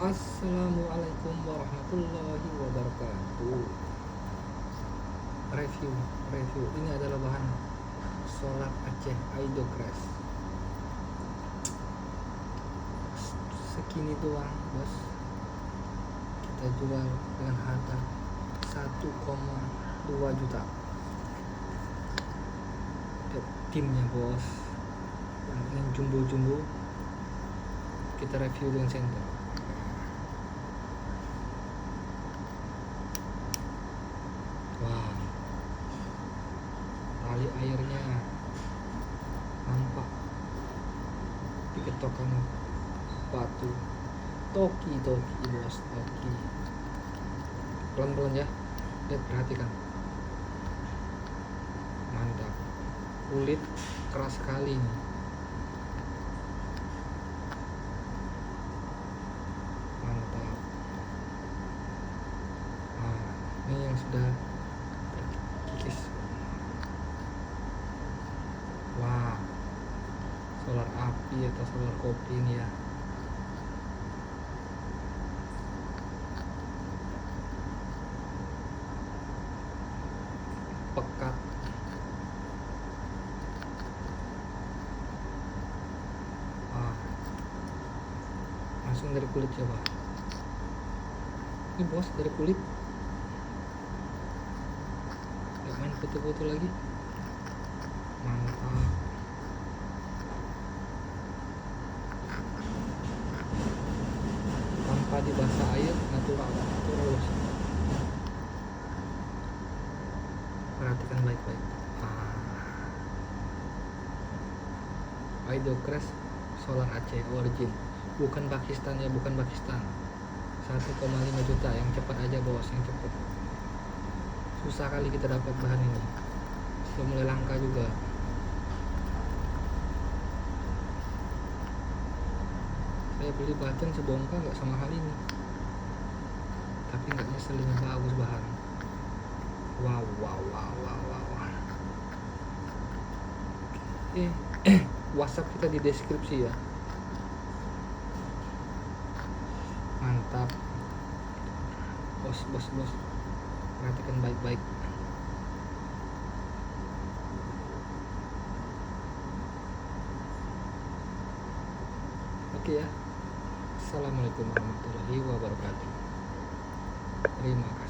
Assalamualaikum warahmatullahi wabarakatuh. Review ini adalah bahan solar Aceh Idocrash. Segini doang bos, kita jual dengan harga 1,2 juta. Lihat timnya bos, yang ingin jumbo kita review dengan center. Wow, tali airnya nampak di ketokan batu. Toki bos, toki. Pelan-pelan ya, lihat, perhatikan. Mantap, kulit keras sekali nih. Mantap. Nah, ini yang sudah terkikis. Wah, solar api atau solar kopi ini ya. Pekat. Wah, langsung dari kulit coba. Ini bos, dari kulit. Gak main foto-foto lagi. Mantap. Tanpa dibasah air, natural bos. Perhatikan baik-baik. Idocrash solar Aceh origin, bukan Pakistan ya, bukan Pakistan. 1,5 juta, yang cepat aja bos, yang cepat. Susah kali kita dapat bahan ini, sudah mulai langka juga. Saya beli batan sebongkah nggak sama hal ini, tapi nggak nyesel, ini bagus bahan. Wow. WhatsApp kita di deskripsi ya. Mantap bos, perhatikan baik-baik. Oke ya. Assalamualaikum warahmatullahi wabarakatuh. Terima kasih.